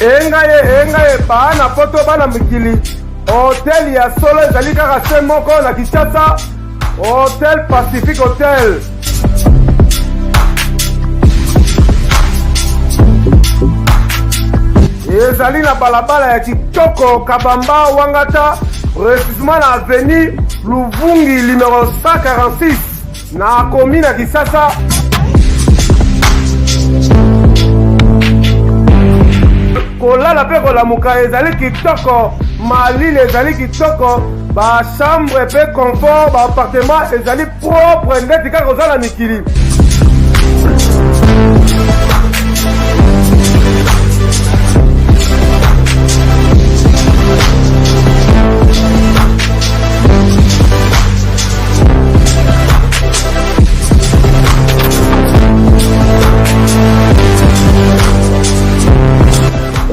engaye bana poto bana mikili hotel ya solo ezali kaka se moko na Kinshasa, Hotel Pacific Hotel. Ezali na balabala ya Kitoko Kabamba Wangata, précisément na avenue Luvungi numéro 146 na commune ya Kinshasa. Kolala pe kolamuka ezali kitoko, malili ezali kitoko, ba chambre pe confort, ba appartement ezali propre ndeti kaka kozala mikili.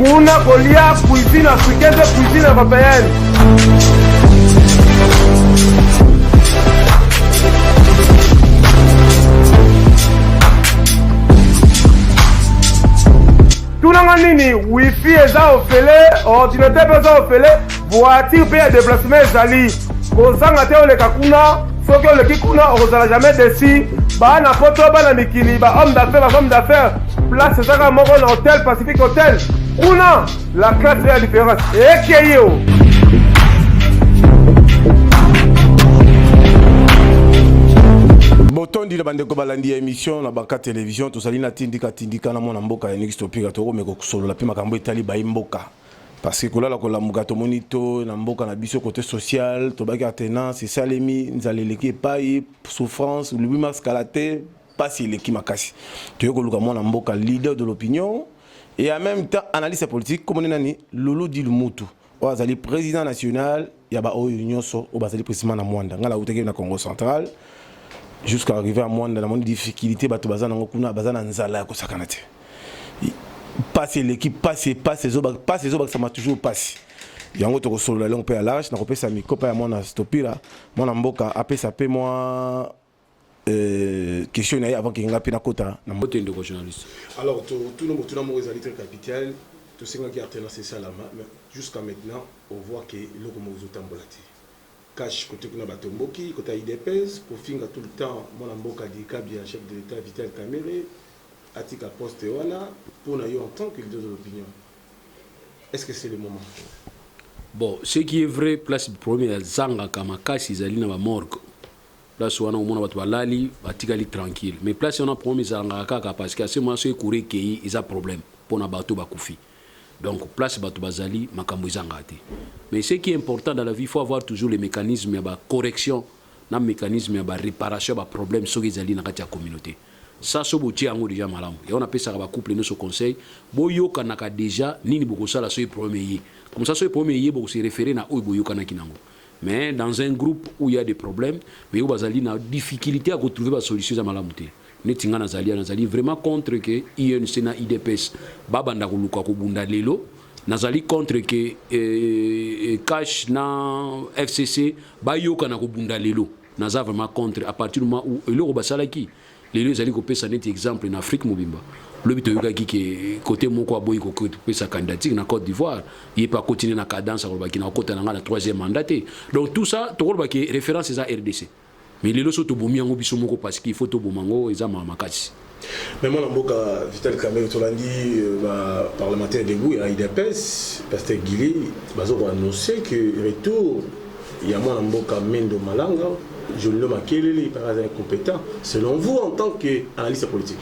Kuna kolia cuisine africaine, cuisine européenne. Tunanga nini, wifi eza ofele, ordinateur eza ofele, voiture pe ya déplacement ezali. Kozanga te oleka kuna, soki oleki kuna ozala jamais déçu. Ba na poto ba na mikili, ba homme d'affaires, place ezaka moko na Hotel Pacific Hotel. Kuna la classe est différente. Et yo. Botondi la bande ko balandi émission na baka télévision to salina tindika na mona mboka ya Nixto Pika to meko kusolo la pima kambo etali ba mboka parce que kolala ko la mugato monito na mboka na biso côté social to baki atena c'est salemi nzaleleki pai souffrance le 8 mars kalaté pas si leki makasi to yoko luka mona mboka leader de l'opinion. Et en même temps, analyse politique, comme on a dit, Lolo dit le Moutou. Ozali président national, il y a une union sur Ozali président na Mwanda. Ngala uteke na Congo central jusqu'à arriver à Mwanda, la mon difficulté bato bazana ngokuna bazana nzala ko sakanate. Passer l'équipe, passer ça m'a toujours passé. Yango to solo la longue pe à large, na ko pesa mi kopa ya mona stopira, mona mboka apesa pe moi question avant que ngapina kota na mbote ndeko journaliste. Alors tout le monde est très capital, tout ce qui a c'est ça là, mais jusqu'à maintenant on voit que le mozo tambolati. Cash côté kuna batomboki, côté IDPS pour finir tout le temps mon mboka di kabia chef de l'état Vital Kamerhe atika poste wana pour na yo en tant que leader de l'opinion. Est-ce que c'est le moment? Bon, ce qui est vrai, place premier zanga kama kasi zali na ba morgue. Place où on a battu balali, batikali tranquille. Mais place on a promis zanga kaka parce que c'est moi ce courir qui ils a problème pour na bateau bakufi. Donc place bateau bazali makambo zangate. Mais ce qui est important dans la vie, il faut avoir toujours les mécanismes de correction, na mécanisme de réparation de problème sur les zali na la communauté. Ça c'est beau tiango déjà malam. Et on appelle ça ba couple nous ce conseil. Boyo kanaka déjà nini boko sala so premier. Comme ça so premier boko se référer na oy boyo kanaki nango. Mais dans un groupe où il y a des problèmes, mais où bazali na difficulté à trouver la solution à malamuté. Netinga nazali vraiment contre que INC na IDPS babanda kuluka ko bunda lelo, nazali contre que cash na FCC bayoka na ko bunda lelo. Naza vraiment contre à partir du moment où le basalaki les zali ko pesa net exemple en Afrique mobimba. Le but yoga qui côté moko aboyi ko pesa candidature na Côte d'Ivoire, il pas continuer na cadence ko baki na kota na la troisième mandaté. Donc tout ça to ko baki référence à RDC. Mais les loso to bomi ngo biso moko parce qu'il faut to bomango eza makasi. Mais mon mboka Vital Kamerhe to landi parlementaire de Gou et IDPS pasteur Guili bazo ko annoncer que retour il y a mon mboka Mendo Malanga. Je le makelele par incompétent selon vous en tant qu'analyste politique.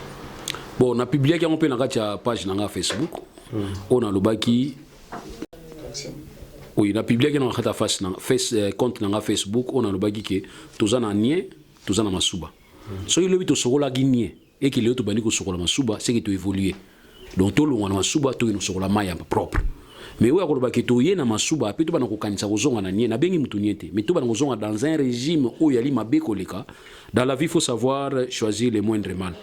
Bon, on a publié qu'on peut na page na Facebook. On a le baki. Oui, on a publié qu'on a face compte na Facebook, on a le baki que tozana nie, tozana masuba. So il le bito sokola guinie et qu'il est to bani ko sokola masuba, c'est que tu évoluer. Donc to lo wana masuba to no sokola maya propre. Mais où est-ce que tu es na masuba puis tu vas na kokanisa kozonga na nie na bengi mutuniete mais tu vas na kozonga dans un régime où yali mabeko leka. Dans la vie il faut savoir choisir les moindres mal.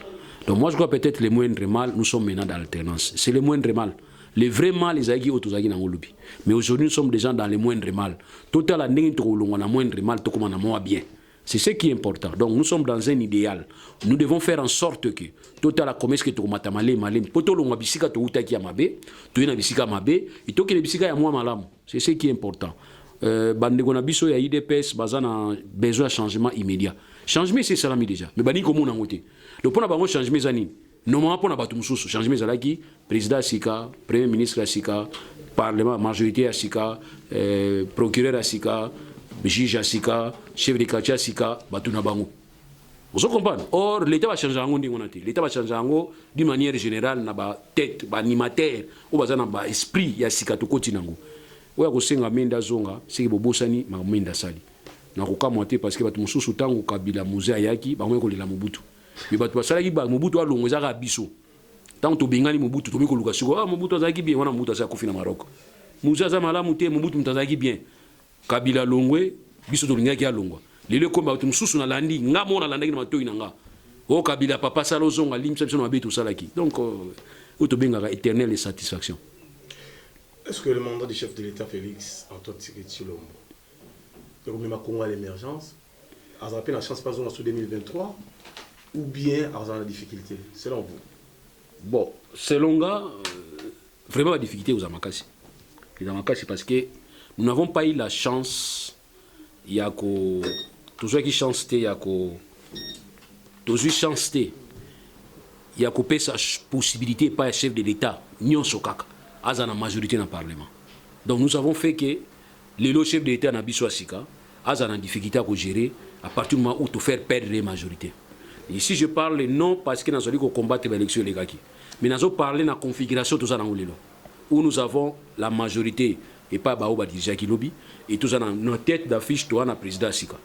Donc moi je crois peut-être les moindres mal nous sommes maintenant dans l'alternance. C'est les moindres mal. Les vrais mal les aigi otozagi na ngolubi. Mais aujourd'hui nous sommes des gens dans les moindres mal. Total la ndenge to kolongwa na moindre mal to komana moi bien. C'est ce qui est important. Donc nous sommes dans un idéal. Nous devons faire en sorte que total la commerce que tu matamale malem poto longa bisika to utaki amabe to ina bisika mabe itoke le bisika ya moi malam. C'est ce qui est important. Bandeko na biso ya IDPS bazana besoin de changement immédiat. Changement c'est salami déjà. Mais bani komo na ngote. Donc pour na bango changement zani. Normalement pour na batu mususu changement zalaki président Sika, premier ministre Sika, parlement majorité Sika, procureur Sika, juge Sika, chef de quartier Sika, batu na bango. Vous comprenez? Or, l'État va changer en l'État va changer en d'une manière générale, na ba tête, ba animateur, ou bazana ba esprit ya Sika to kotinango. Oya kosenga menda zonga, c'est que bosani ma menda sali. Na kokamwate parce que batu mususu tango kabila musée yaki, ba ngwe ko lela Mobutu. Mais batu basala ki ba Mobutu alongo ezaka biso. Tant to bengani Mobutu to miko lukasiko, ah Mobutu azaki bien, wana Mobutu azaka kofi na Maroc. Musée za malamu te Mobutu mtazaki bien. Kabila longwe biso to lingaki alongwa. Lele komba batu mususu na landi ngamo na landaki na matoi nanga. O kabila papa salo zonga limsa biso na betu salaki. Donc auto bengaka éternelle satisfaction. Est-ce que le mandat du chef de l'État Félix Antoine Tshisekedi Tshilombo, le gouvernement Congo à l'émergence, a rappelé la chance pas en 2023 ou bien a la difficulté, selon vous? Bon, selon moi, vraiment la difficulté aux Amakasi. Les Amakasi parce que nous n'avons pas eu la chance, il y a que toujours qui chance il y a que toujours chance il y a que sa possibilité pas chef de l'État ni en sokaka. À la majorité dans le Parlement. Donc nous avons fait que les chefs d'État n'a pas sika, à la difficulté à gérer à partir du moment où tu faire perdre les majorités. Ici je parle non parce que nous avons combattre l'élection les gars, mais nous avons parlé de la configuration tout ça dans le où nous avons la majorité et pas Baoba dirigeant qui lobby et tout ça dans notre tête d'affiche toi na président sika.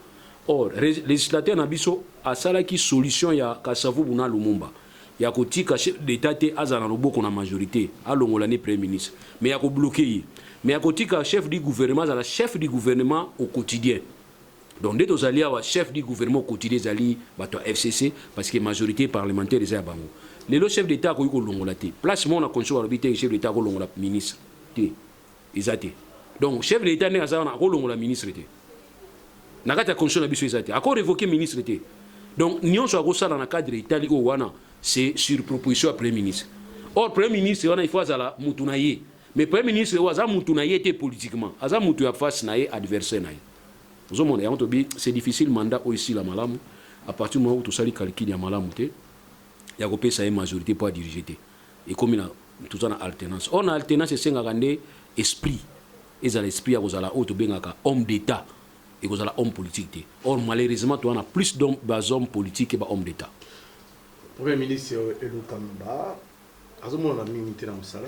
Or les législateurs n'a biso à ça qui solution ya Kasavu Buna Lumumba. Il y a que chef d'État est à la majorité, à l'année Premier ministre. Mais il y a que bloqué. Mais il y a que chef du gouvernement, à la chef du gouvernement au quotidien. Donc, dès que vous allez avoir chef du gouvernement au quotidien, vous allez avoir FCC, parce que la majorité parlementaire est à Bango. Les chefs d'État ont eu l'ongolate. Place, on a conçu le chef d'État qui a ministre. Donc, chef d'État n'est pas un ministre. Il a conçu le ministre. Il a révoqué le ministre. Donc, nous avons ça dans le cadre de l'Italie où c'est sur proposition du Premier ministre. Or, le Premier ministre, il faut que Moutunaye. Mais le Premier ministre, il faut Moutunaye était politiquement. Il faut que face adversaire. C'est difficile le mandat aussi la malamu. À partir du moment où tout ça calcule la malamu, il y a une majorité pour diriger. Et comme il y a tout ça en alternance. Or, en alternance, c'est un esprit. Et l'esprit, il y a un homme d'État. Et il y a un homme politique. Or, malheureusement, il y a plus d'hommes politiques que d'hommes d'État. Premier ministre Elou Kamba, à ce moment-là, on a mis dans le salon,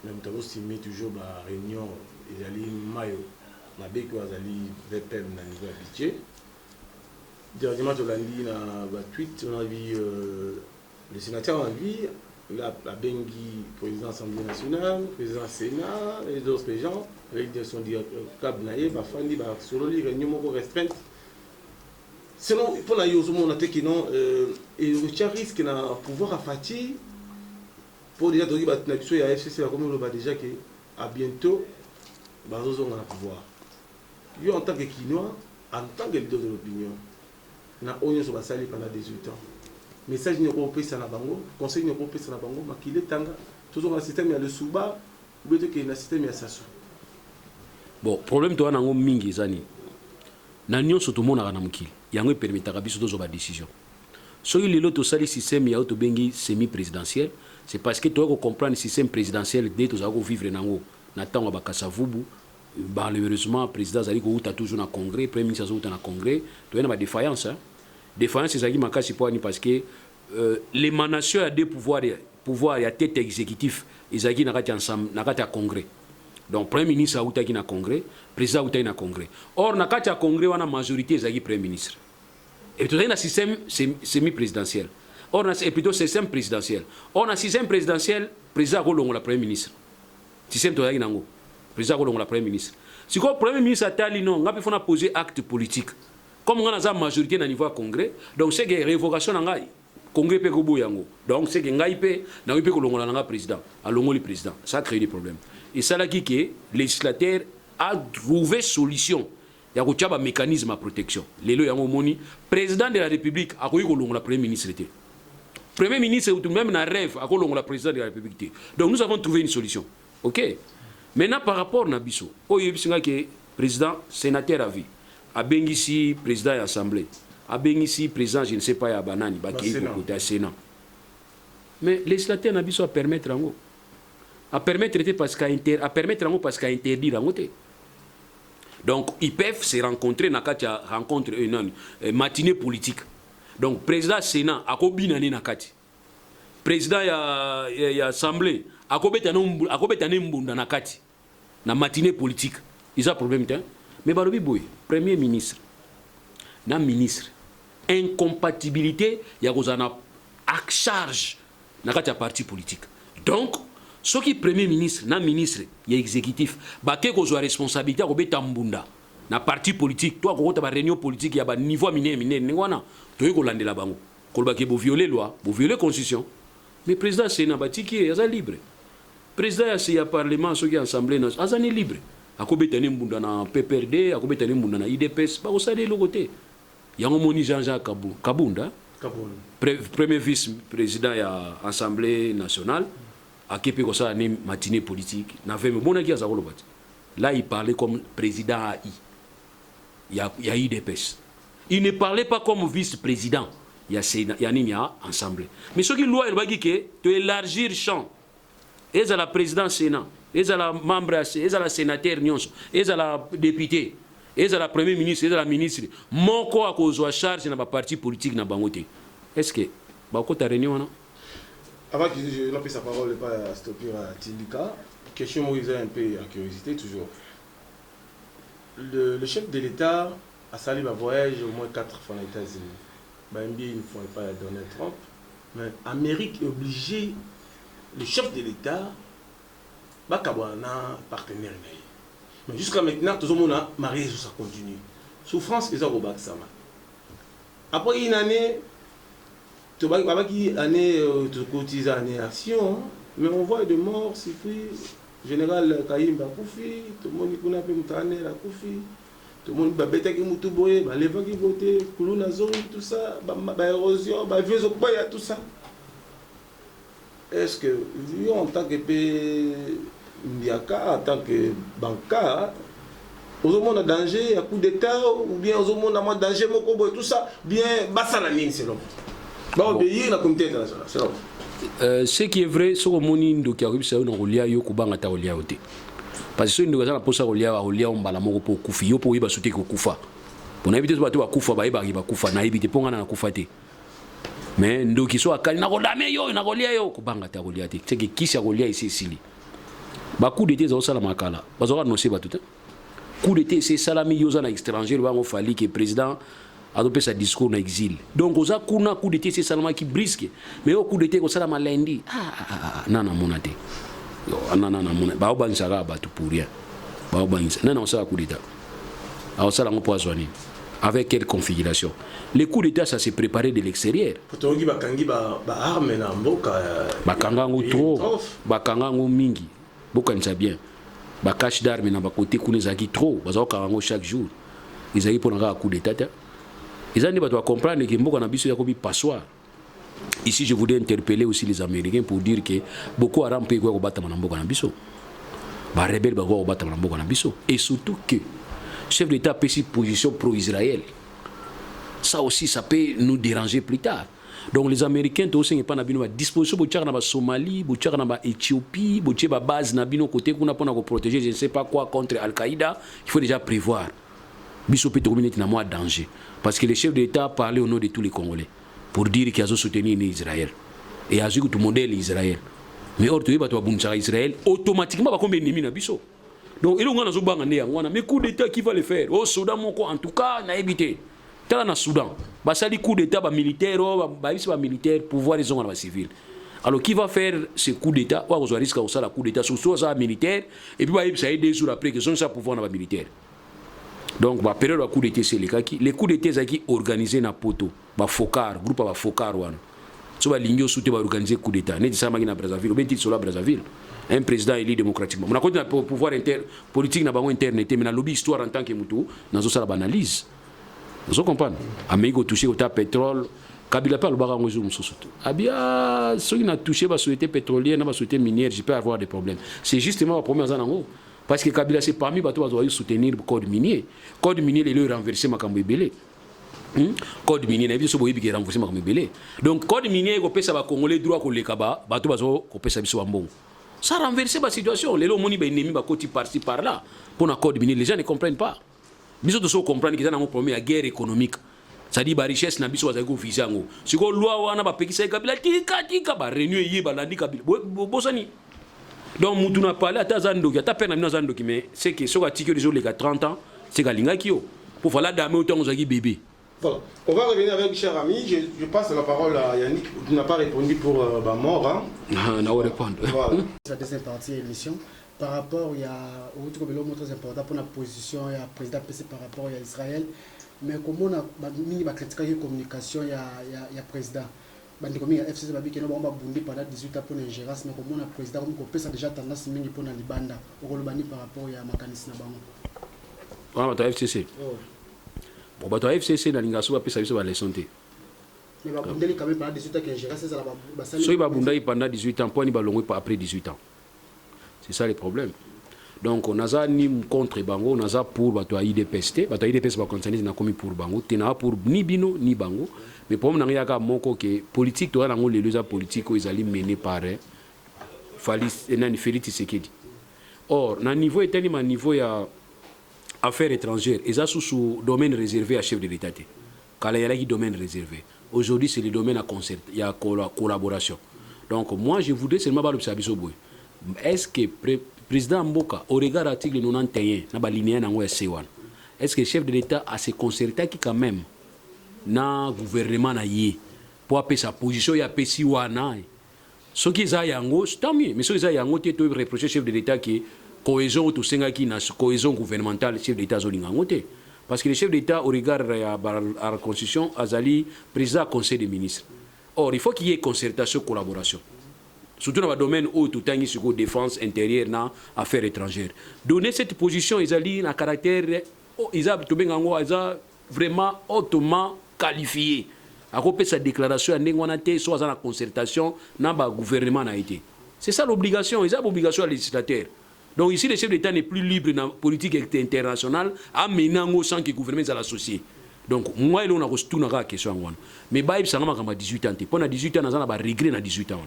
mais on a aussi mis toujours la réunion, il y a eu maillot, la béque, il y a eu VPM dans le niveau habitué. Dernièrement, on a vu dans le tweet, on a vu le sénateur, on a vu la Bengi, président de l'Assemblée nationale, président du Sénat, et d'autres gens, avec son directeur, Kab Naye, Bafandi, solo les réunions restreintes. Sinon, pour la Yozomo, on a dit que non, et le risque de pouvoir à Fatih, pour déjà donner la FCC, comme on le déjà qu'à bientôt, on va pouvoir. Lui, en tant que Quinois, en tant que leader de l'opinion, on a oignon sur la salle pendant 18 ans. Message n'est pas au pays à la bango, conseil n'est pas au pays à la bango, mais qu'il est tanga. Toujours dans le système, il y a le Souba, ou bien qu'il y a le système, il y a Sassou. Bon, problème, toi, on a un mingi, Zani. Nanyon surtout mon aranamukil. Yango permettra biso to zoba décision. So il est sali système ya auto bengi semi présidentiel, c'est parce que tu dois comprendre le système présidentiel dès to zako vivre nango na tango ba Kasavubu malheureusement président zali ko uta toujours na congrès, premier ministre uta na congrès, to na ba défaillance hein. Défaillance c'est zaki makasi poani parce que l'émanation a des pouvoirs ya tête exécutif ezaki na kati ensemble na kati ya congrès. Donc premier ministre a uta na congrès, président uta na congrès. Or na kati ya congrès wana majorité ezaki premier ministre. Et tout ça, il y a un système semi-présidentiel. Or, on a plutôt système présidentiel. Or, on a un système présidentiel, président Rolongo, le premier ministre. Système de la président Rolongo, le premier ministre. Si le premier ministre a dit non, on a posé acte politique. Comme on a une majorité au niveau du Congrès, donc c'est une révocation dans le Congrès. Donc c'est que le président, le président. Ça crée des problèmes. Et ça, là, que le législateur a trouvé solution. ya kotia ba mécanisme de protection lelo yango moni président de la république akoyi kolongola premier ministre te premier ministre ou même na rêve akolongola président de la république. Donc nous avons trouvé une solution. OK. Maintenant par rapport na biso oyo bisinga que président sénateur à vie a bengisi président de l'assemblée a bengisi président je ne sais pas ya banani ba kei ko côté sénat. Mais législateur na biso a permettre ngo a permettre parce qu'à interdire ngo te. Donc ils peuvent se rencontrer na kati rencontre une matinée politique. Donc président Sénat akobina na kati. Président ya assemblée akobeta mbunda na kati na matinée politique. Ils ont problème te. Mais balobi boy, premier ministre na ministre incompatibilité ya kozana à charge na kati ya parti politique. Donc ce qui premier ministre na ministre ya exécutif ba ke kozwa responsabilité ko beta mbunda na parti politique toi ko ba réunion politique ya ba niveau miné ngwana to ko landela bango ko ba ke bo violer loi bo violer constitution mais président Sénat batiki ya libre président ya parlement ce qui assemblée na azani libre akobeta ne mbunda na PPRD akobeta ne mbunda na IDPS ba ko sale lo côté yango moni Jean-Jacques Kabunda premier vice-président ya assemblée nationale à Képé comme ça une matinée politique n'avait mais bon là il parlait comme président AI il y a IDPS il ne parlait pas comme vice-président il y a une assemblée mais ce qui loi il va dire que de élargir champ et à la présidence Sénat et à la membre et à la sénateur nyonso et à la député et à la premier ministre et à la ministre moko a cause charge na ba parti politique na bangote est-ce que ba ko ta réunion non. Avant que je n'appelle sa parole pas à stopper à Tindika, question Moïse un peu à curiosité toujours. Le chef de l'État a salué ma voyage au moins 4 fois aux États-Unis. Bambi une fois pas Donald Trump, mais l'Amérique est obligée, le chef de l'État, bah kabwana partenaire. Mais jusqu'à maintenant, tout le monde a marié, ça continue. Souffrance, ils ont au bac ça. Après une année. Tu vas année cotiser année action, mais on voit de morts, c'est fait. Général Kayimba Koufi, tout le monde qui connaît Moutane la Koufi, tout le monde va bêter qui Moutouboye, va lever qui voter, Koulouna zone, tout ça, va érosion, va vieux Okbaya, tout ça. Est-ce que, vu en tant que Ndiaka, en tant que banca, aux hommes en danger, à coup d'État, ou bien aux hommes en danger, tout ça, bien, Bassalanine, c'est l'homme. Obéir la communauté internationale. Ce qui est vrai, c'est que moni ndoki arrive ça on relia yo kubanga ta relia ote. Parce que ndoki za posa relia mbala moko po kufi yo po yiba sote ko kufa. Pour éviter ba to kufa ba yiba kufa na éviter ponga na kufa te. Mais ndoki so akali na rodame yo na relia yo kubanga ta relia te. C'est que kisi relia ici sili. Ba coup d'été za sala makala. Ba zo no se ba tout. Coup d'été c'est salami yo za na étranger ba ngo fali que président adopter sa discours na exil. Donc oza kuna coup d'état c'est seulement qui brisque. Mais au coup d'état ko sala malendi. Nana monate. Yo nana monate. Ba obansara ba tout pour rien. Ba obansa. Nana on sala coup d'état. Alors ça on poisonné. Avec quelle configuration? Les coups d'état ça s'est préparé de l'extérieur. Potongi bakangi ba arme na mboka. Bakangango trop. Bakangango mingi. Bokanisa bien. Ba cache d'armes na ba côté kuna zaki trop. Bazo karango chaque jour. Ils aillent pour un coup d'état. Ils ont comprendre que Mboka na biso yakobi passoire. Ici, je voudrais interpeller aussi les Américains pour dire que beaucoup Haram peut quoi battre na Mboka na biso. Ba rebelle ba quoi battre na Mboka na biso. Et surtout que chef d'État peut si position pro-Israël. Ça aussi, ça peut nous déranger plus tard. Donc les Américains aussi n'est pas na bino disposition pour na ba Somalie, pour na ba Éthiopie, pour ba base na bino côté qu'on a pour protéger je ne sais pas quoi contre Al-Qaïda. Il faut déjà prévoir. Biso peut communauté na moi danger. Parce que le chef d'État parlait au nom de tous les Congolais pour dire qu'il a soutenu Israël et il a tout le modèle Israël. Mais or tu es battu à Israël automatiquement va combien ennemi na biso. Donc il on a zo banga ne ngwana mais coup d'État qui va le faire au Soudan moko en tout cas na éviter. Tala na Soudan ba sali coup d'État ba militaire ba militaire pouvoir ils ont na civil. Alors qui va faire ce coup d'État ou on risque au sala coup d'État surtout ça militaire et puis ba ça 2 jours après que son ça pouvoir na militaire. Donc la période de coup d'été c'est les coups d'été qui organisé na poto ba focar groupe ba focar wana so balingi osute baorganiser coup d'état neti esalamaki na Brazzaville obe ntiti solo ya Brazzaville un président élu démocratiquement mona koti na pouvoir politique na bango interne te mais na lobby histoire en tant que mutu nazosala baanalyse nazo comprendre amei kotouche kota pétrole Kabila pas le baran réseau mosusu abia soki na touché ba société pétrolière na ba société minière je peux avoir des problèmes c'est justement le problème zanango parce que Kabila c'est parmi bato bazo soutenir le code minier les le renverser makambo ebele code minier na biso boyebi ke renverser makambo ebele donc code minier ko pesa ba congolais droit ko lekaba bato bazo ko pesa biso mbongo ça renverser ba situation lelo moni ba ennemi ba koti par-ci par là pour na code minier les gens ne comprennent pas biso to so comprendre que ça na un problème de guerre économique. C'est-à-dire la richesse na biso bazako visango. Siko loi wana ba pekisa Kabila tika ba renew yi ba landi Kabila. Bosani. Donc mutu na parler ata zando ki ata pena mina zando ki mais c'est que soka tiki les jours les 30 ans, c'est galinga ki yo. Pour faire la dame autant zaki bébé. Voilà. On va revenir avec cher ami, je passe la parole à Yannick, tu n'as pas répondu pour mort hein. Na on répondre. Voilà. La deuxième partie de l'émission par rapport il y a autre problème très important pour la position il y a président PC par rapport à Israël. Mais comment on a critiqué la communication il y a président bandi comme FCC babi qui n'a pas bondi pendant 18 ans pour l'ingérence mais comment on a président comme qu'on ça déjà tendance mingi pour na libanda au Kolobani par rapport à mécanisme na bango on va FCC bon bah FCC na linga so ba pesa biso ba leçon te mais ba bondeli quand même pendant 18 ans que l'ingérence ça ba so ba bondai pendant 18 ans pour ni ba longwe après 18 ans c'est ça le problème. Donc on a ni contre bango on a pour bato IDPS bato IDPS ba concerné na komi pour bango tena pour ni bino ni bango mais pour na yaka moko que politique to na ngo les deux politiques ils allaient mener par Félix Tshisekedi. Or na niveau etani ma niveau ya affaires étrangères et ça sous domaine réservé à chef de l'État. Kala yala qui domaine réservé. Aujourd'hui c'est le domaine à concert, il y a collaboration. Donc moi je voudrais seulement ba l'observation boy. Est-ce que président Mboka au regard de l'article 91 na balinéa nango ya C1 est-ce que le chef de l'État a se concerté qui quand même na gouvernement na yé pour appeler sa position ya pesi wana ce qui za yango tant mieux mais ce qui za yango te to reprocher chef de l'État qui cohésion to senga qui na cohésion gouvernementale chef de l'État zolinga ngote parce que le chef de l'État au regard à la constitution azali président conseil des ministres or il faut qu'il y ait concertation collaboration. Surtout dans le domaine où tout est sur défense intérieure na affaires étrangères. Donner cette position, ils ont un caractère, ils ont vraiment hautement qualifié. À côté de sa déclaration, il y a une concertation dans le gouvernement. C'est ça l'obligation, ils ont l'obligation à législateur. Donc ici, le chef d'État n'est plus libre dans la politique internationale, à mener sans que le gouvernement soit associé. Donc moi, il y a une question. Mais il y a 18 ans. Pendant 18 ans, il y a un regret dans 18 ans.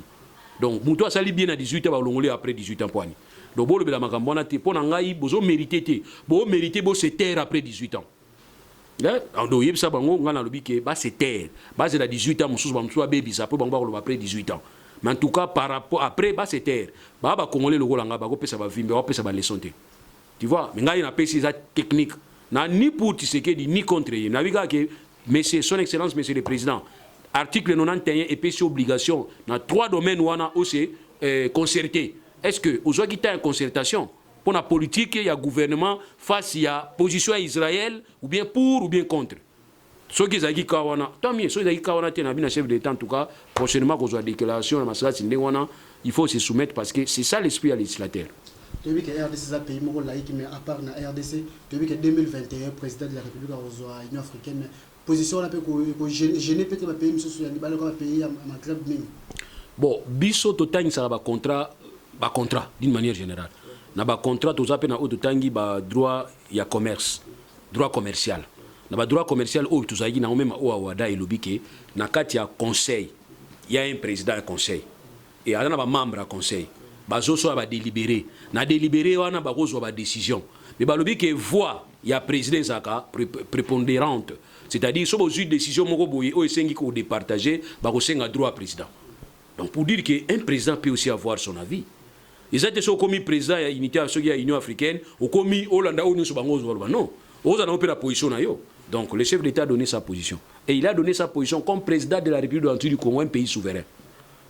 Donc, Moutou a sali bien à 18 ans, après 18 ans. Donc, bon, le Makambona, pour Nangaï, vous méritez, vous méritez, vous se taire après 18 ans. Donc, il y a ça, on a le biquet, se taire. Base de 18 ans, mon sous, baby, ça peut après 18 ans. Mais en tout cas, par rapport après, se taire. Bah, Congolais, le Rolanga, bah, ça va vivre, ça va leçon. Tu vois, mais il y a une technique. Ni pour Tshisekedi, ni contre lui. Monsieur, son Excellence, Monsieur le Président. Article 91 et puis obligation dans 3 domaines où on a aussi concerté. Est-ce que vous avez une concertation pour la politique, il y a gouvernement face à la position à Israël ou bien pour ou bien contre? Ceux qui ont dit tant mieux, ceux qui ont dit un chef d'État en tout cas, prochainement qu'on soit déclaration, il faut se soumettre parce que c'est ça l'esprit à législateur. Tu as vu que RDC est un pays laïque, mais à part la RDC, tu as vu que 2021, président de la République a l'Union africaine. Position là peut gêner peut-être le pays sur les balles comme pays à club même. Bon, biso totangi ça ba contrat d'une manière générale. Na ba contrat to zape na auto tangi ba droit ya commerce, droit commercial. Na ba droit commercial o to zagi na même o awada elobike na kati ya conseil. Il y a un président du conseil et ana ba membre du conseil. Ba zo so ba délibérer. Na délibérer wana ba ko ba décision. Mais ba lobike voix ya président zaka prépondérante. C'est-à-dire, si vous avez une décision, vous pouvez départager, vous avez droit au président. Donc, pour dire qu'un président peut aussi avoir son avis. Ils étaient commis président de l'Union africaine, ou commis Hollande, ou non. Vous avez la position. Donc, le chef d'État a donné sa position. Et il a donné sa position comme président de la République du Congo, un pays souverain.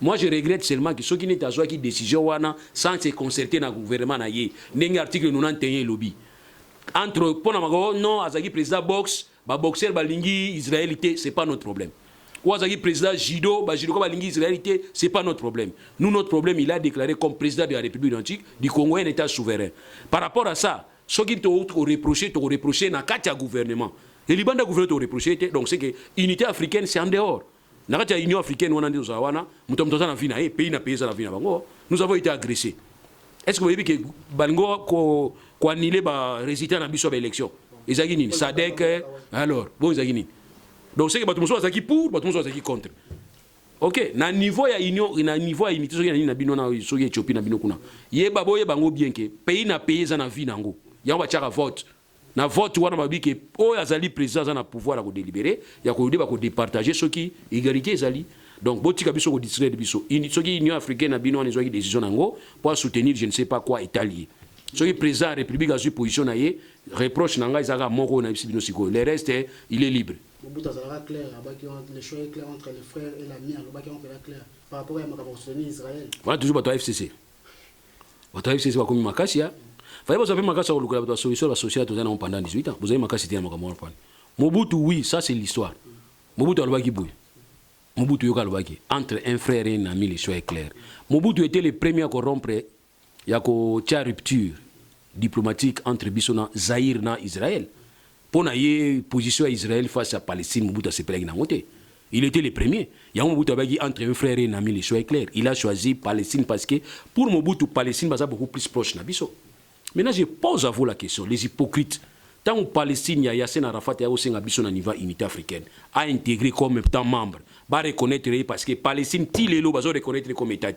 Moi, je regrette seulement que ceux qui n'ont pas pris de décision sans se concerter dans le gouvernement, il y a article 91 lobby. Entre non, Azaki président boxe, boxer balingi israélité, c'est pas notre problème. Ouazaki président Jido, Jido comme l'Ingi Israélité, c'est pas notre problème. Nous, notre problème, il a déclaré comme président de la République identique du Congo un État souverain. Par rapport à ça, ce qui t'ont reproché dans le gouvernement. Et le gouvernement t'a reproché, donc c'est que l'unité africaine, c'est en dehors. Dans l'Union africaine, nous avons été agressés. Est-ce que vous voyez que Bango a annulé le résultat de l'élection? Sadek, alors, bon, donc c'est que tout le monde est pour, tout le monde est contre. Ok, na niveau ya union, na niveau ya unité, soki na bino na soki Éthiopie na bino kuna. Yeba boye bango bien que pays na pays za na vie nango. Ya ba tchaka vote. Na vote wana babi que o azali président za na pouvoir à ko délibérer, ya ko déba ko départager soki égalité ezali. Donc botika biso ko distraire biso. Soki union africaine na bino na soki décision nango pour soutenir je ne sais pas quoi italien. Soki président République a su position na ye, reproche nanga izaka moko na bino siko. Le reste il est libre. Clair, le choix est clair entre les frères et l'ami, clair par rapport à Israël. Voilà toujours la FCC. La FCC va comme Makasia. Fallait pas savoir Makasia au la solution la société pendant 18 ans. Vous avez Makasia à Mobutu, oui, ça c'est l'histoire. Mobutu Alwaki Bouy. Mobutu Yoka Alwaki. Entre un frère et un ami, le choix est clair. Mobutu était le premier à corrompre, il y a une rupture diplomatique entre Bissona, Zaïre et Israël. Pour une position à Israël face à la Palestine, Mobutu a se plaint. Il était le premier. Il y a un Mobutu entre un frère et un ami, le choix est clair. Il a choisi Palestine parce que pour Mobutu, Palestine est beaucoup plus proche de Bisso. Maintenant, je pose à vous la question, les hypocrites. Tant que Palestine, il y a Yasser Arafat et Hossein Abisso au niveau unité africaine, a intégré comme étant membre, va reconnaître parce que Palestine, il va reconnaître comme État.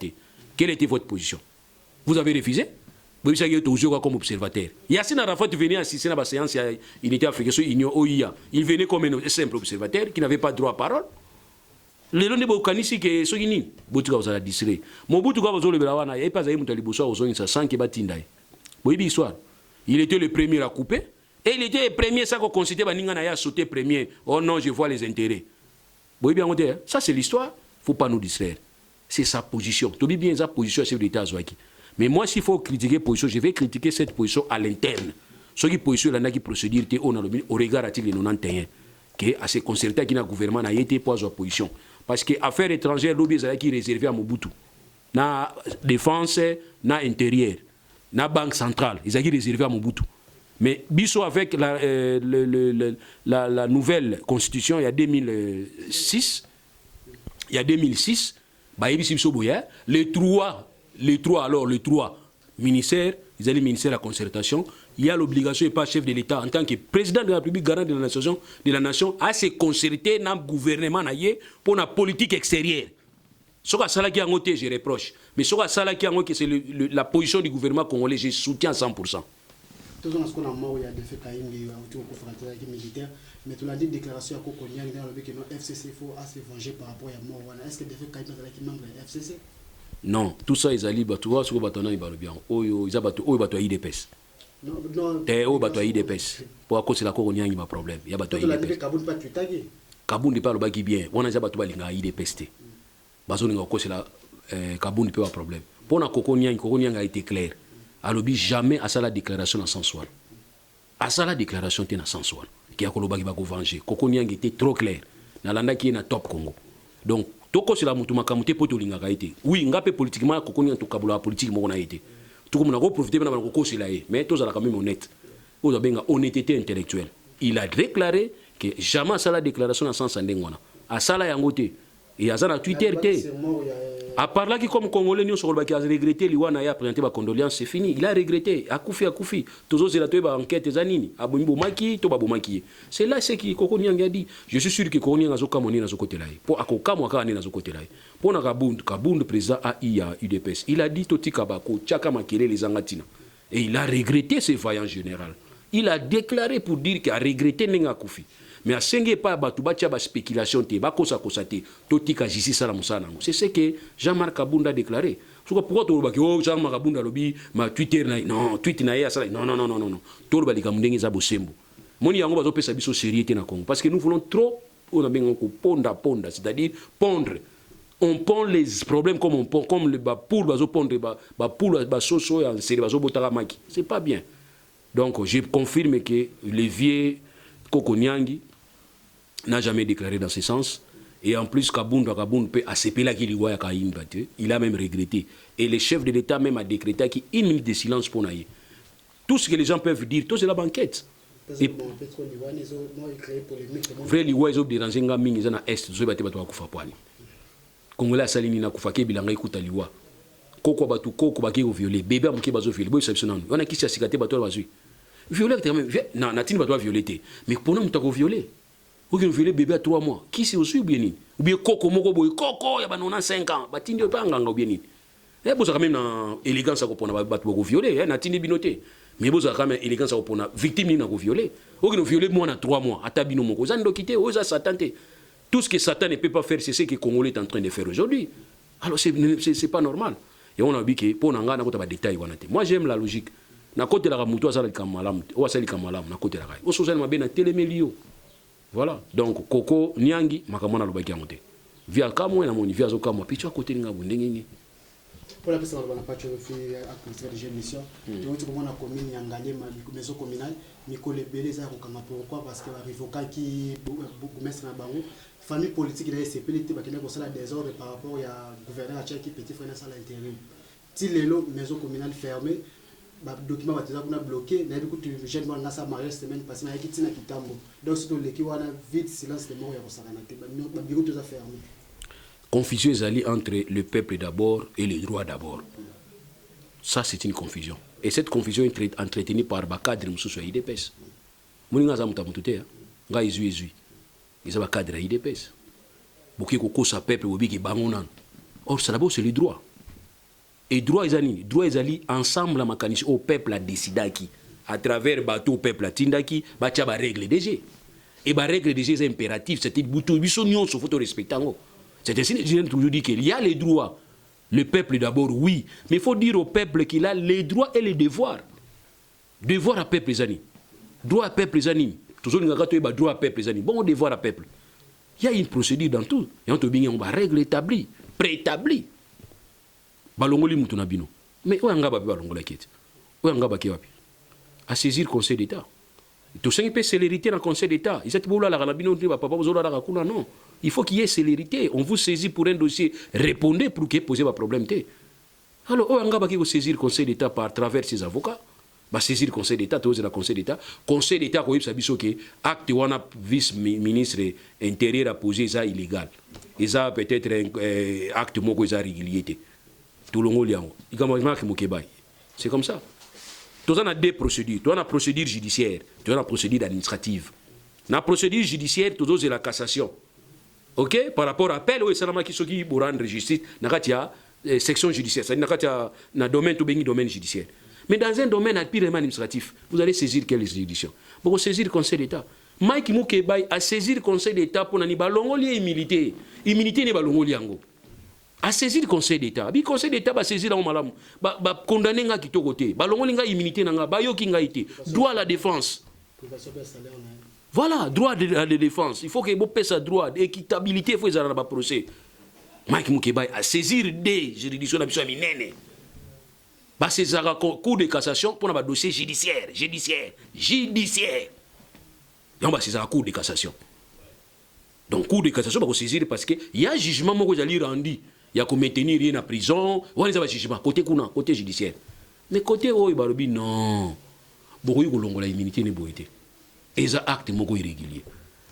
Quelle était votre position? Vous avez refusé? Vous avez toujours comme observateur. Yasser Arafat venait assister à la séance de l'unité africaine sur l'Union OIA. Il venait comme un simple observateur qui n'avait pas droit à parole. Les gens ne peuvent pas dire que ce qui est Mobutu va distraire. Mobutu va vous le dire, il n'y a pas de Mutalibosa aux zones sans qu'il y ait une histoire. Il était le premier à couper. Et il était le premier, ça qu'on considère que Ningana a sauté premier. Oh non, je vois les intérêts. Vous voyez bien, ça c'est l'histoire. Il ne faut pas nous distraire. C'est sa position. Tu dis bien sa position, chef d'État Zouaki. Mais moi, s'il faut critiquer position, je vais critiquer cette position à l'interne. Ce qui position là, qui procédure, au regard de 91, qui a se concerté qui n'a gouvernement n'a été pour sa position. Parce que affaires étrangères, l'objet qui est réservé à Mobutu. Na défense, na intérieur, na banque centrale, ils ont réservé à Mobutu. Mais Bisso avec la nouvelle constitution, il y a 2006, bah, les trois ministères, ils allaient ministère de la concertation, il y a l'obligation, et pas chef de l'État, en tant que président de la République, garant de la nation, à se concerter dans le gouvernement pour la politique extérieure. Ce que ça qui a noté, je reproche. Mais ce que ça qui a noté, c'est la position du gouvernement congolais, je soutiens 100%. Tout ce qu'on a mort, il y a des faits militaires, mais tu l'as dit, déclaration à Kokonian, dans le FCC, il faut se venger par rapport à mort. Est-ce que des faits qui sont membres de FCC? Non, tout ça, ils allaient, tu vois, ce que ils parlent bien. Ils ont IDPS. Non, ils ont IDPS. Pour cause de la Kokonian, il y a un problème. Il y a IDPS. Kaboun n'est pas le bagi bien. On a déjà battu IDPS. Bazoning a cause de la Kaboun n'est pas un problème. Pour la Kokonian a été clair. Alors, jamais à ça la déclaration dans sens soir. À ça la déclaration était dans sens soir. Qui a colobagi va venger. Kokonian était trop clair. Nalanda qui est dans top Congo. Donc, toko c'est la mutuma kamuté poto linga été. Oui, ngapé politiquement Kokonian to kabula politique mo na été. Tout comme on a profité na koko c'est là. Mais tous à la quand même honnête. Vous avez une honnêteté intellectuelle. Il a déclaré que jamais à ça la déclaration dans sens ndengona. À ça la yangoté. Et à ça la Twitter était. À part là, qui comme Congolais, nous sommes regretté, Liwana a présenté ma condoléance, c'est fini. Il a regretté. À Koufi. Tous les autres enquête zanini. À Bombo Maki, Toba Bomaki. C'est là ce qui Kokonian a dit. Je suis sûr que Kokonian a zokamoni dans ce côté-là. Pour Akoka Mwakane dans ce côté-là. Pour Kabund, le président AIA, UDPS, il a dit Toti Kabako, Tchaka Makele, les Angatina. Et il a regretté ce vaillant général. Il a déclaré pour dire qu'il a regretté Nenga Koufi. Mais à Senge pas batubacha ba spéculation te ba kosa kosate totika jisi sala musana. C'est ce que Jean-Marc Kabunda a déclaré. Pourquoi tu baki oh Jean-Marc Kabunda lobi ma Twitter na non Twitter na ya sala non. Tout ba likamundenge za bosembo. Moni yango bazo pesa biso sérieuté na Congo parce que nous voulons trop on a bien ko ponda, c'est-à-dire pondre. On pond les problèmes comme on pond comme le ba pour bazo pondre ba pour ba soso en série bazo botaka maki. C'est pas bien. Donc je confirme que le vieux Kokoniangi n'a jamais déclaré dans ce sens. Et en plus, Kaboun peut accepter la qu'il voit à il a même regretté. Et le chef de l'État même a décrété qu'il y a 1 minute de silence pour naïe. Tout ce que les gens peuvent dire, tout c'est la banquette. Et vrai, les Ouaïs ont dérangé un gamin, ils ont un est, ils ont battu à Koufapouani. Congolais, Salini n'a Koufake, Bilanga, écoute à l'Iwa. Koko Batou, Koko Baki au violet, bébé Amouké Bazo violé, boy exceptionnel. On a qui s'est cicaté Batou à Bazui. Violet, non, Natine Batou a violé. Mais pour nous, on a violé. Ou qui violé bébé à 3 mois. Qui c'est aussi ou bien ni? Ou bien Koko Moko Boy, Koko, il y a 95 ans. Batine de pas en bien ni. Et vous avez même une élégance à comprendre Batou violé, Natine Binoté. Mais vous avez quand même élégance à comprendre victime ni n'a violé. Ou qui violé moi en 3 mois. À Tabino Moko. Vous avez quitté, vous avez Satan. Tout ce que Satan ne peut pas faire, c'est ce que les Congolais est en train de faire aujourd'hui. Alors c'est pas normal. Et on a vu que pour nous, on a des détails. Moi, j'aime la logique. Na côté la ramuto azali kamalam, ou azali kamalam na côté la rai. Au social ma bena télémélio. Voilà. Donc Koko Niangi makamona lobaki amote. Via kamwe na moni via zo kamwa picho côté nga bundengeni. Pour la personne on a pas fait à de émission. Donc tu comment na commune Yangalé maison communale Mikole Belé ça pourquoi parce que la révoca qui bourgmestre na bango famille politique il a CPLT bakina ko sala désordre par rapport à gouverneur à qui petit frère na sala intérim. Si les maison communale fermée document va bloqué na beaucoup de jeunes vont nasa mariage semaine passée na kitina kitambo donc c'est le qui wana vite silence de mort ya kosakana te ba bureau tout a fermé. Confusion est entre le peuple d'abord et les droits d'abord. Ça c'est une confusion et cette confusion est entretenue par ba cadre mususu ya IDPS. Muninga za mutamututé nga izui ils ba cadre ya IDPS. Boki ko kosa peuple obiki bangonan. Or ça d'abord c'est les droits. Et droit ezali droit ezali ensemble la mécanisme au peuple a décidé qui à travers bateau peuple a tindaki ba tia ba règle DG et ba règle DG c'est impératif c'est buto biso nyon so faut respecter ngo c'est ainsi que je toujours dit qu'il y a les droits le peuple d'abord oui mais il faut dire au peuple qu'il a les droits et les devoirs à peuple ezali droit à peuple ezali toujours ngaka to ba droit à peuple ezali bon devoir à peuple il y a une procédure dans tout et on te bien on ba règle établie préétablie balongoli mutu na bino mais oyanga ba balongola kete oyanga ba kewapi à saisir conseil d'état to sengi pe célérité dans conseil d'état ils êtes boula la bino ba papa bozola la kuna non il faut qu'il y ait célérité on vous saisit pour un dossier répondez pour que poser ba problème té alors oyanga ba ko saisir conseil d'état par travers ses avocats ba saisir conseil d'état to la conseil d'état ko yebisa biso ke acte wana vice ministre intérieur a posé ça illégal et ça peut-être acte moko ça régulier. C'est comme ça. Tu as deux procédures. Tu as la procédure judiciaire, tu as la procédure administrative. La procédure judiciaire, tu as la cassation. Ok? Par rapport à appel, oui, c'est la qui qui pour rendre justice. Il y a section judiciaire. C'est-à-dire qu'il y a un domaine, domaine judiciaire. Mais dans un domaine purement administratif, vous allez saisir quelle juridiction? Vous saisir le Conseil d'État. Mike Moukebay a saisi le Conseil d'État pour n'ani balongoli immunité. Immunité n'est balongoli ango. A saisi le Conseil d'État. Le Conseil d'État va saisir la malam. Va condamner nga kito côté. Balongoli nga immunité nanga. Ba yo ki nga ité. Droit à la défense. Voilà, droit à la défense. Il faut que vous payiez sa droit d'équitabilité. Il faut que vous ayez un procès. Mike Moukebay a saisir des juridictions d'absolution minene. Bah c'est un cours de cassation pour un dossier judiciaire. Donc bah c'est un cours de cassation. Donc cours de cassation va saisir parce que il y a un jugement moi que j'allais rendu. Il y a qu'on maintenir rien en prison. On les a jugement côté kuna côté judiciaire. Mais côté oy barobi non. Beaucoup de la immunité n'est boité. Et ça acte moi irrégulier.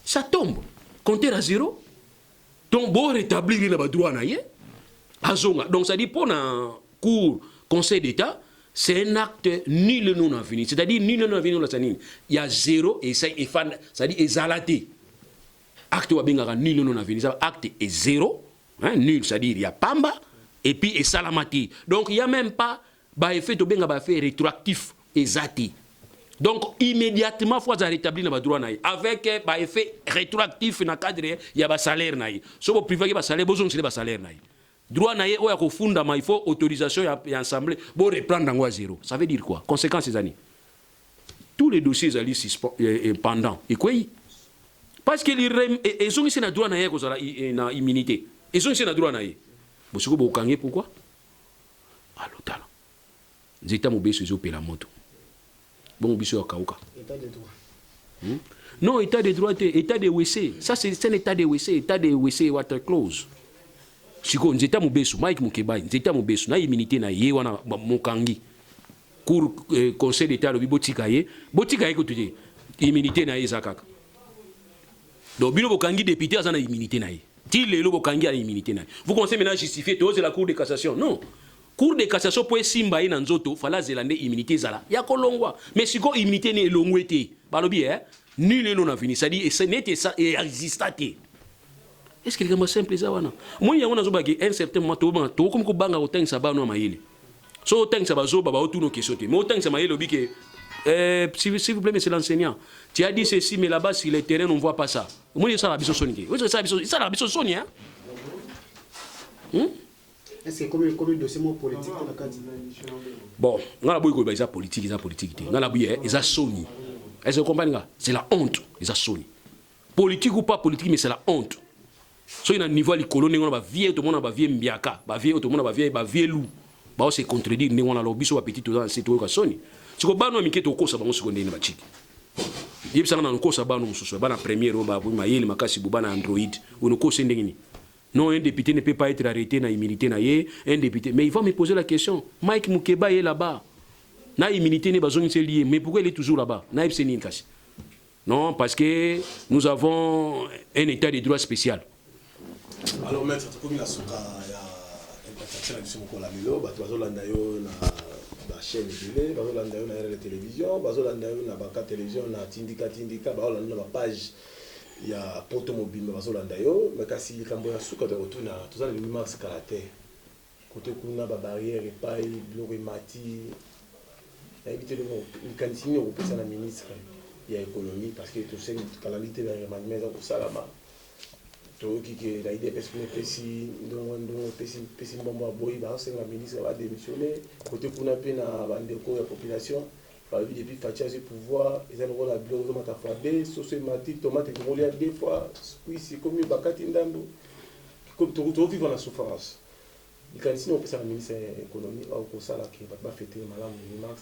Ça tombe. Compter à zéro. Donc bon rétablir le droit na yé. Azonga. Donc ça dit pour un cours Conseil d'État, c'est un acte nul non avenu. C'est-à-dire nul non avenu. Il y a zéro et ça dit exalaté. Acte wa benga nul non avenu. Acte est zéro, hein, nul, c'est-à-dire il y a pamba et puis et salamati. Donc il y a même pas ba effet to benga ba fait rétroactif exaté. Donc immédiatement faut rétablir na droit naï avec ba effet rétroactif na cadre il y a ba salaire naï. So bo privé ba salaire besoin c'est ba salaire naï. Droit naïe ou à funda il faut autorisation et assemblée pour reprendre à zéro. Ça veut dire quoi? Conséquence ces années. Tous les dossiers allaient pendant. Et quoi? Parce que les gens ici na droit naïe na immunité. Ils sont ici na droit naïe. Vous savez pourquoi? Alors tala. Zeta mobeso zo pela moto. Bon biso ya kauka. État de droit. Non, état de droit, état de WC. Ça, c'est un état de WC, état de WC water close. Siko, nzeta mubesu, Mike Mukebai, nzeta mubesu, na immunité na ye wana mokangi. Cour conseil d'état lobi botika ye ko tuje. Immunité na ye zakaka. Donc bino bokangi député azana immunité na ye. Ti lelo bokangi a immunité na ye. Vous commencez maintenant à justifier to c'est la cour de cassation. Non. Cour de cassation pour simba ye na nzoto fala zelande immunité zala. Ya kolongwa. Mais siko immunité ne longwete. Balobi nul non avini, ça dit et ce n'était ça et existaté. Est-ce que c'est simple ça wana? Moi il y a un certain moment to comme ko banga otang sa ba no maile. So otang sa ba zo ba otu no kesote. Mais otang sa maile obi que s'il vous plaît monsieur l'enseignant, tu as dit ceci mais là-bas sur le terrain on voit pas ça. Moi ça la biso sonique. Oui ça la biso soni hein. Est-ce que comme dossier politique dans le cadre? Bon, on a beaucoup de politique, on a beaucoup de soni. Est-ce que vous comprenez? C'est la honte, les assoni. Politique ou pas politique, mais c'est la honte. So il y a un niveau de colonie, on a vie, tout le monde a vie mbiaka, vie, tout le monde a vie loup. Bah on se contredit, on a l'objet sur petit tout dans cette occasion. Si vous avez un miquet au cours, ça va on se connaît une bâtique. Il y a un cours, ça va nous soucier. Bah première roba, vous m'ayez le macassi boubana Android ou nous cours s'endégni. Non, un député ne peut pas être arrêté na immunité na yé, un député. Mais il va me poser la question. Mike Mukeba est là-bas. Na immunité n'est pas liée, mais pourquoi il est toujours là-bas? Non, parce que nous avons un état de droit spécial. Alors, maître, comme il a souka, il y a une protection à la Milo, la chaîne télé, la télévision, la télévision, la tindika, la page, il y a Potomobile, mais quand il y a un souka de retour, tout ça, les mars caractère. Côté kuna ba barrière et paille, bloremati. Éviter le mot, il continue au président la ministre, il y a économie parce que tout ça, quand la lutte vers la maison au Salama, tout qui est la idée parce que pessi bomba boy, bah c'est la ministre va démissionner. Côté qu'on a peine à bandeko la population, par lui depuis Fatia du pouvoir, ils ont la bleu de matafabé, sociomatique, tomate et roulé à deux fois, oui c'est comme une bacate indambo, comme tout vivre la souffrance. Il continue au président la ministre économie, au Salama qui va pas fêter madame mars.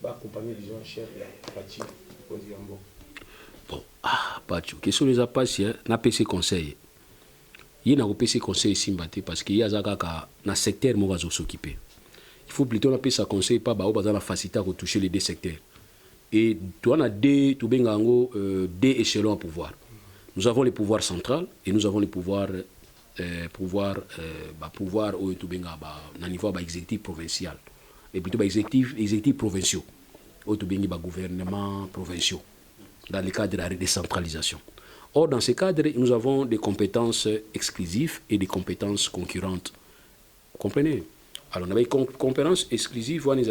Accompagner les gens chers Pachi pour dire bon. Bon, Pachi, question les appassionnés, n'a pas ces conseils. Il n'a pas ces conseils simbaté parce qu'il y a un secteur où on va s'occuper. Il faut plutôt n'a pas ces conseils pas dans la facilité à retoucher les deux secteurs. Et tu as deux échelons à pouvoir. Nous avons le pouvoir central et nous avons le pouvoir au niveau exécutif provincial. Et plutôt exécutifs provinciaux, ou gouvernements provinciaux, dans le cadre de la décentralisation. Or, dans ce cadre, nous avons des compétences exclusives et des compétences concurrentes. Vous comprenez? Alors, on a des compétences exclusives, il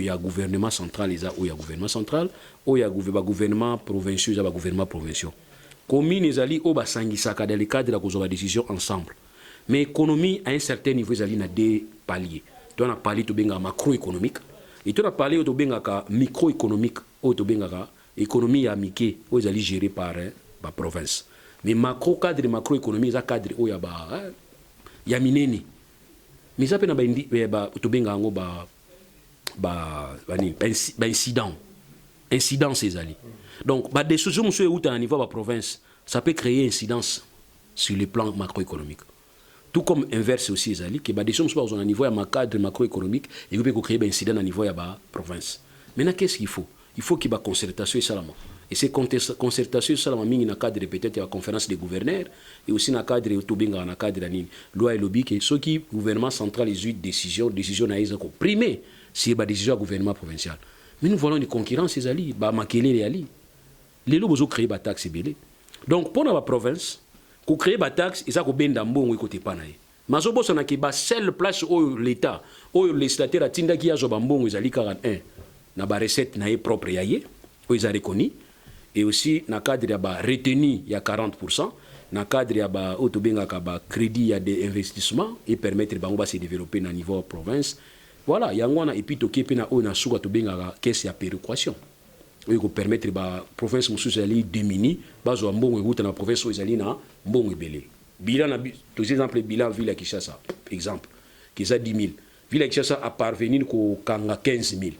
y a gouvernement central, il y a gouvernement central, il y a gouvernement provinciaux, il y a gouvernement provinciaux. Commune, il y a dans le cadre de la décision ensemble. Mais l'économie, à un certain niveau, il y a des paliers. On a parlé de macroéconomique et on a parlé de microéconomique ou de économie amicale où ils allaient gérer par la province. Mais macro cadre macroéconomie, c'est un cadre où il y a mineni. Mais ça peut être incident. Incidence ces alliés. Donc, des décisions où à niveau de la province, ça peut créer incidence sur le plan macroéconomique. Tout comme inverse aussi, que des choses sont au niveau de cadre macroéconomique et vous pouvez créer des incidents au niveau de la province. Maintenant, qu'est-ce qu'il faut? Il faut qu'il y ait une concertation et salam. Et ces concertations salam, il y a un cadre peut-être de la conférence des gouverneurs et aussi un cadre de la loi et lobby que ceux qui gouvernement central les eu décision à primé c'est la décision du gouvernement provincial. Mais nous voulons une concurrence ces alliés, maquiller les alliés. Les lobos ont créé des taxes belé. Donc pour la province, pour créer des taxes, ils ont bien d'ambon côté panaï. Mais au bout de la seule place où l'État, où le législateur a tinda qui a jobambon, ils ont 41. Na ba recette na propre yaye, où ils ont reconnu. Et aussi, dans le cadre de la retenue, il y a 40%. Dans le cadre de la crédit, il y a des investissements et permettre de se développer dans le niveau de la province. Voilà, il y a un et puis la caisse de péréquation. Il faut permettre à la province de diminuer, dans la province de belé. Bilan, par exemple, bilan Ville Kinshasa, exemple, qui est 10 000. Ville Kinshasa a parvenu à 15 000.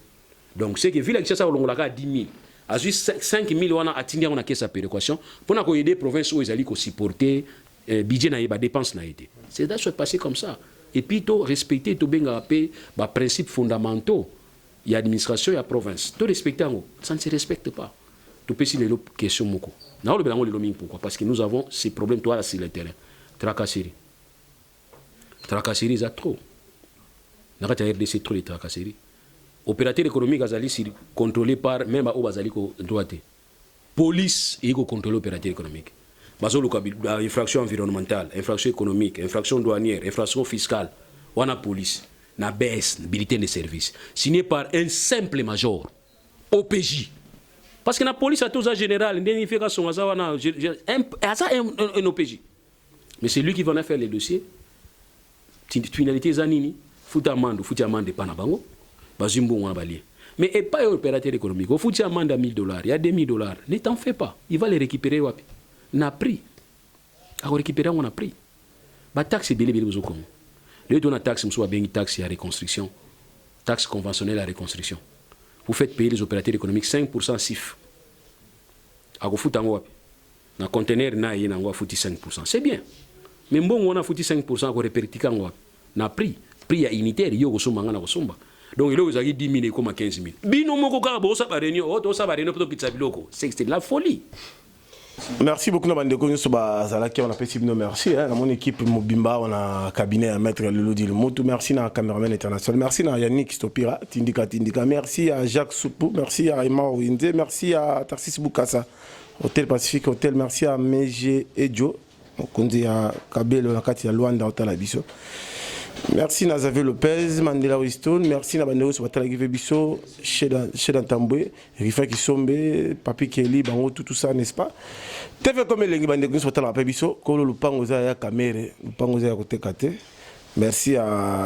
Donc, c'est que Ville Kinshasa a 10 000. azui 5 000 wana atindi yango na caisse à péréquation mpona koyede province oyo ezali kosupporte budget na ye badépense na ye te. C'est ça soit passé comme ça. Et puis to respecter tobengaka mpe baprincipe fondamentaux ya administration ya province to respecter yango, ça ne se respecte pas. Topesi lelo question moko naolobela yango lelo mingi. Pourquoi? Parce que nous avons ces problèmes toi sur le terrain. Tracasserie eza trop na kati ya RDC, trop de tracasserie. Opérateur économique azali contrôlé par même ba o bazali ko droite. Police iko contrôler opérateur économique. Bazoluka infraction environnementale, infraction économique, infraction douanière, infraction fiscale. Wana police na BS, bulletin de service, signé par un simple major OPJ. Parce que la police a tous un général, un OPJ. Mais c'est lui qui va faire les dossiers. Finalité zanini, fout amende pas na bango. Bazimbo wana balié. Mais et pas opérateur économique. Au fout amende à $1000, il y a $2000. Ne t'en fais pas, il va les récupérer wapi. Na prix. A récupérer on a prix. Ba taxe belé bezo comme. Le don taxe mso bengi taxe à reconstruction. Taxe conventionnelle à reconstruction. Vous faites payer les opérateurs économiques 5% SIF. A go fout wapi. Na conteneur na yena ngo fouti 5%. C'est bien. Mais bon on a fouti 5% ko répertika ngo na prix ya unitaire yo go somba ngana go somba. Donc il a 10 000 et comme 15 000. Bino moko ka bo sa ba réunion, o sa ba réunion pour kitsa biloko. C'est de la folie. Merci beaucoup na bande ko nso ba zalaki on appelle Sibino merci hein, mon équipe Mobimba on a cabinet à maître Lelodi le Moto, merci na cameraman international, merci na Yannick Stopira tindika, merci à Jacques Soupou, merci à Emma Ouinde, merci à Tarsis Boukassa Hôtel Pacifique Hôtel, merci à Meje Edjo konzi ya Kabelo na kati ya Luanda Hôtel Biso. Merci Nazavé Lopez, Mandela Winston, merci Nabandero Swatala Givebiso, Shedan Tamboué, Rifa Kisombe, Papi Kelly, Bango, tout ça, n'est-ce pas? TV comme les Bandegos Swatala Pebiso, Kolo Lupangoza ya Kamere, Lupangoza ya Kote Kate. Merci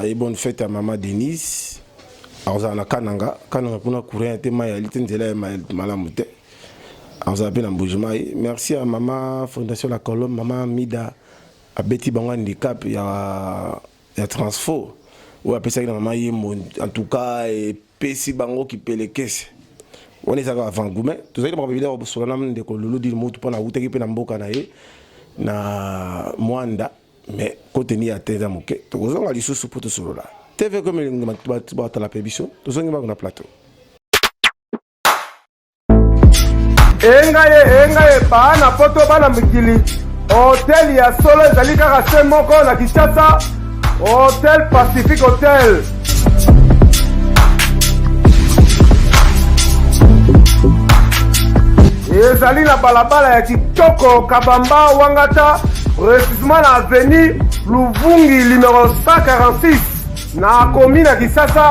et bonne fête à Maman Denise, à Kananga, Kananga pour courir un thème, il y a Malamute, merci à Maman Fondation La Colombe, Maman Mida, à Betty Bango Handicap, il y a transfo ou après ça en tout cas et PC bango qui paie les caisses on est avant gourmet tout ça pas vidéo sur la de kololo di moto pour na uteki pe na mboka na ye na mwanda mais côté ni ateza moke to kozonga lisusu poto solo la TV comme ngba la pébition to zonga na plateau engaye pa na poto bana mikili hotel ya solo ezali kaka se moko na Kinshasa. Hôtel Pacifique Hôtel. Ezali na balabala ya Kitoko Kabamba Wangata, précisément na avenue Luvungi numéro 146 na commune ya Kisasa.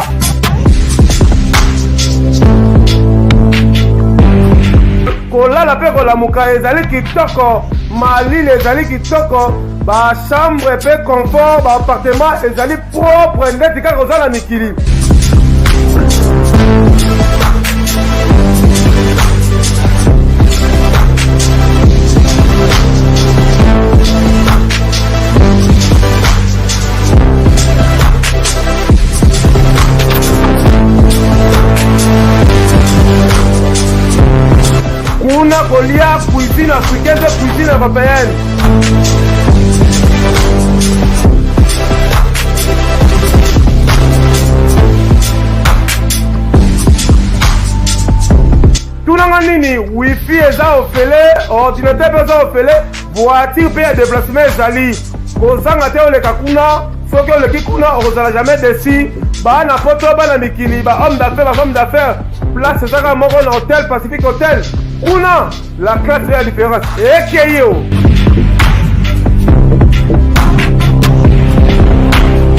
Kolala pe kolamuka ezali kitoko, malili ezali kitoko, ba chambre pe confort, ba appartement ezali propre ndeti kaka ozala mikili. Kuna kolia cuisine africaine, cuisine européenne. Tunanga nini, wifi eza ofele, ordinateur eza ofele, voiture pe ya déplacement ezali. Kozanga te oleka kuna, soki oleki kuna ozala jamais déçu. Ba na poto ba na mikili, ba homme d'affaires, ba femme d'affaires. Place ezaka moko na Hôtel Pacifique Hôtel. Kuna, la classe est la différence. Et